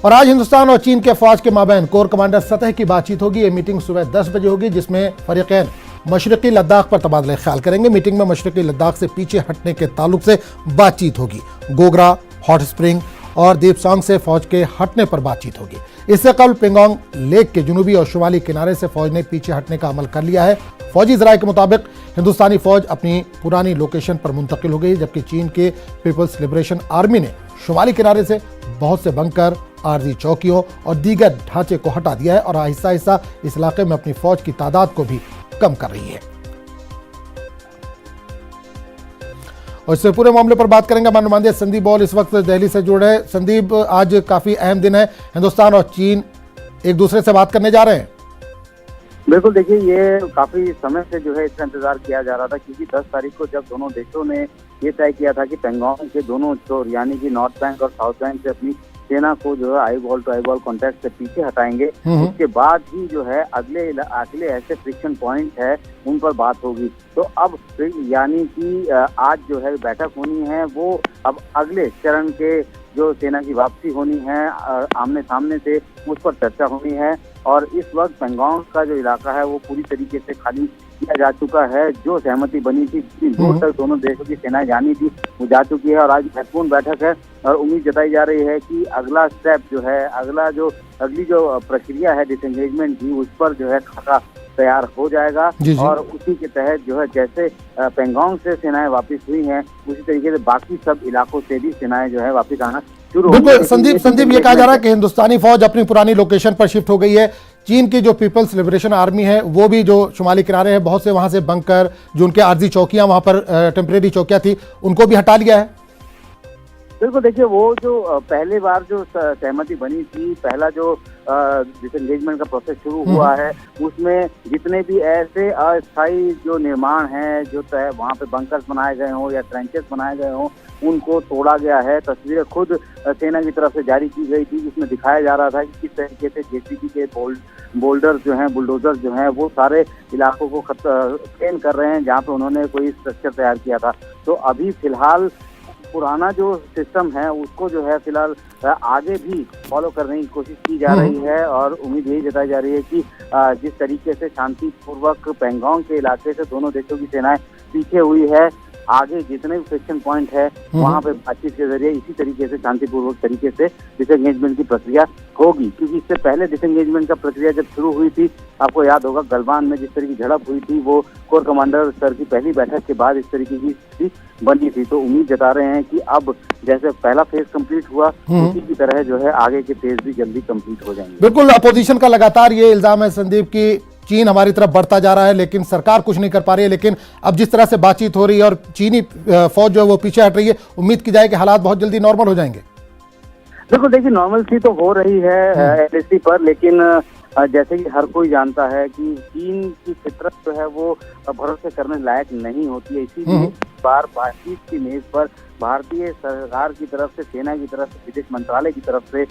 और आज हिंदुस्तान और चीन के फौज के माबैन कोर कमांडर सतह की बातचीत होगी। ये मीटिंग सुबह 10 बजे होगी, जिसमें फरीकैन मशरकी लद्दाख पर तबादला ख्याल करेंगे। मीटिंग में मशरकी लद्दाख से पीछे हटने के ताल्लुक से बातचीत होगी। गोगरा, हॉट स्प्रिंग और दीपसांग से फौज के हटने पर बातचीत होगी। इससे कबल पेंगोंग लेक के जनूबी और शुमाली किनारे से फौज ने पीछे हटने का अमल कर लिया है। फौजी जराये के मुताबिक हिंदुस्तानी फौज अपनी पुरानी लोकेशन पर मुंतकिल हो गई, जबकि चीन के पीपल्स लिबरेशन आर्मी ने शुमाली किनारे से बहुत से बंकर, आरजी चौकियों और दीगर ढांचे को हटा दिया है और आहिस्ता आहिस्ता इस इलाके में अपनी फौज की तादाद को भी कम कर रही है। और इससे पूरे मामले पर बात करेंगे हमारे नुमाइंदे संदीप बॉल इस वक्त दिल्ली से जुड़े हैं। संदीप, आज काफी अहम दिन है, हिंदुस्तान और चीन एक दूसरे से बात करने जा रहे हैं। बिल्कुल, देखिए ये काफी समय से जो है इसका इंतजार किया जा रहा था, क्योंकि 10 तारीख को जब दोनों देशों ने ये तय किया था कि पेंगोंग के दोनों छोर यानी कि नॉर्थ बैंक और साउथ बैंक से अपनी सेना को जो है eyeball to eyeball contact से पीछे हटाएंगे, उसके बाद ही जो है अगले ऐसे फ्रिक्शन पॉइंट है उन पर बात होगी। तो अब यानी कि आज जो है बैठक होनी है, वो अब अगले चरण के जो सेना की वापसी होनी है आमने सामने से, उस पर चर्चा होनी है। और इस वक्त पेंगोंग का जो इलाका है वो पूरी तरीके से खाली किया जा चुका है। जो सहमति बनी थी, जितनी दूर तक दोनों देशों की सेनाएं जानी थी, वो जा चुकी है। और आज महत्वपूर्ण बैठक है और उम्मीद जताई जा रही है कि अगला स्टेप जो है, अगली जो प्रक्रिया है डिसएंगेजमेंट की, उस पर जो है खाका तैयार हो जाएगा। और उसी के तहत जो है जैसे पेंगोंग से सेनाएं वापस हुई हैं, उसी तरीके से बाकी सब इलाकों से भी सेनाएं जो है वापस आना शुरू। बिल्कुल संदीप, ये कहा जा रहा है कि हिंदुस्तानी फौज अपनी पुरानी लोकेशन पर शिफ्ट हो गई है। चीन की जो पीपल्स लिबरेशन आर्मी है वो भी जो शुमाली किनारे है, बहुत से वहां से बंकर, जो उनके आरजी चौकियां वहां पर टेम्परेरी चौकियां थी, उनको भी हटा लिया है। बिल्कुल, देखिए वो जो पहले बार जो सहमति बनी थी, पहला जो डिसएंगेजमेंट का प्रोसेस शुरू हुआ है, उसमें जितने भी ऐसे अस्थायी जो निर्माण हैं, जो वहाँ पे बंकर्स बनाए गए हों या ट्रेंचेस बनाए गए हों, उनको तोड़ा गया है। तस्वीरें खुद सेना की तरफ से जारी की गई थी, जिसमें दिखाया जा रहा था कि किस तरीके से जेसीबी के बोल्डर जो हैं, बुलडोजर जो हैं, वो सारे इलाकों को स्कैन कर रहे हैं जहाँ पे उन्होंने कोई स्ट्रक्चर तैयार किया था। तो अभी फिलहाल पुराना जो सिस्टम है उसको जो है फिलहाल आगे भी फॉलो करने की कोशिश की जा रही है। और उम्मीद यही जताई जा रही है कि जिस तरीके से शांतिपूर्वक पेंगोंग के इलाके से दोनों देशों की सेनाएं पीछे हुई है, आगे जितने भी फ्रिक्शन पॉइंट है वहां पे बातचीत के जरिए इसी तरीके से शांतिपूर्वक तरीके से डिसएंगेजमेंट की प्रक्रिया होगी। क्योंकि इससे पहले डिसएंगेजमेंट का प्रक्रिया जब शुरू हुई थी, आपको याद होगा गलवान में जिस तरह की झड़प हुई थी, वो कोर कमांडर स्तर की पहली बैठक के बाद इस तरीके की स्थिति बनी थी। तो उम्मीद जता रहे हैं कि अब जैसे पहला फेज कंप्लीट हुआ, उसी की तरह जो है आगे के फेज भी जल्दी कंप्लीट हो जाएंगे। बिल्कुल, अपोजिशन का लगातार ये इल्जाम है संदीप की चीन हमारी तरफ बढ़ता जा रहा है, लेकिन सरकार कुछ नहीं कर पा रही है। लेकिन अब जिस तरह से बातचीत हो रही है और चीनी फौज जो है वो पीछे हट रही है, उम्मीद की जाए कि हालात बहुत जल्दी नॉर्मल हो जाएंगे। बिल्कुल, देखिए नॉर्मल सी तो हो रही है एलएसी पर, लेकिन जैसे कि हर कोई जानता है कि चीन की फितरत जो है वो भरोसे करने लायक नहीं होती है। इसीलिए बार बातचीत की मेज पर भारतीय सरकार की तरफ से, सेना की तरफ से, विदेश मंत्रालय की तरफ से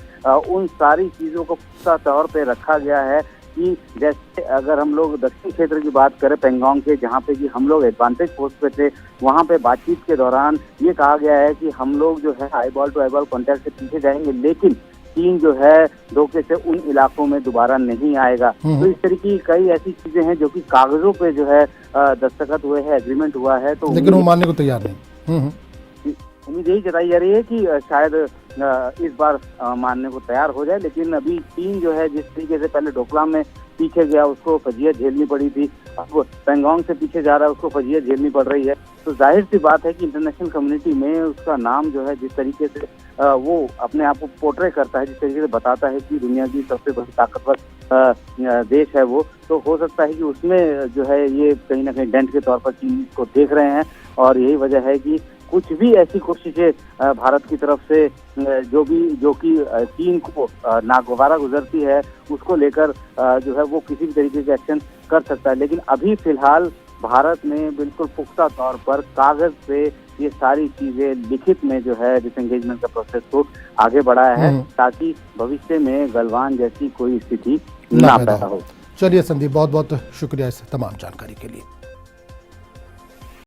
उन सारी चीजों को पुख्ता तौर पे रखा गया है कि जैसे अगर हम लोग दक्षिण क्षेत्र की बात करें पेंगोंग के, जहाँ पे कि हम लोग एडवांटेज पोस्ट पे थे, वहाँ पे बातचीत के दौरान ये कहा गया है कि हम लोग जो है eyeball to eyeball contact से पीछे जाएंगे, लेकिन चीन जो है धोखे से उन इलाकों में दोबारा नहीं आएगा। तो इस तरीके की कई ऐसी चीजें हैं जो कि कागजों पे जो है दस्तखत हुए हैं, एग्रीमेंट हुआ है, तो लेकिन वो मानने को तैयार नहीं। उम्मीद यही जताई जा रही है कि शायद इस बार मानने को तैयार हो जाए। लेकिन अभी चीन जो है जिस तरीके से पहले डोकलाम में पीछे गया, उसको फजीयत झेलनी पड़ी थी, अब पेंगोंग से पीछे जा रहा है, उसको फजीयत झेलनी पड़ रही है। तो जाहिर सी बात है कि इंटरनेशनल कम्युनिटी में उसका नाम जो है जिस तरीके से वो अपने आप को पोर्ट्रे करता है, जिस तरीके से बताता है कि दुनिया की सबसे बड़ी ताकतवर देश है वो, तो हो सकता है कि उसमें जो है ये कहीं ना कहीं डेंट के तौर पर चीन को देख रहे हैं। और यही वजह है कि कुछ भी ऐसी कोशिशें भारत की तरफ से जो कि चीन को नागवारा गुजरती है, उसको लेकर जो है वो किसी भी तरीके के एक्शन कर सकता है। लेकिन अभी फिलहाल भारत ने बिल्कुल पुख्ता तौर पर कागज पे ये सारी चीजें लिखित में जो है डिसएंगेजमेंट का प्रोसेस को आगे बढ़ाया है, ताकि भविष्य में गलवान जैसी कोई स्थिति ना पैदा हो। चलिए संदीप, बहुत बहुत शुक्रिया इस तमाम जानकारी के लिए।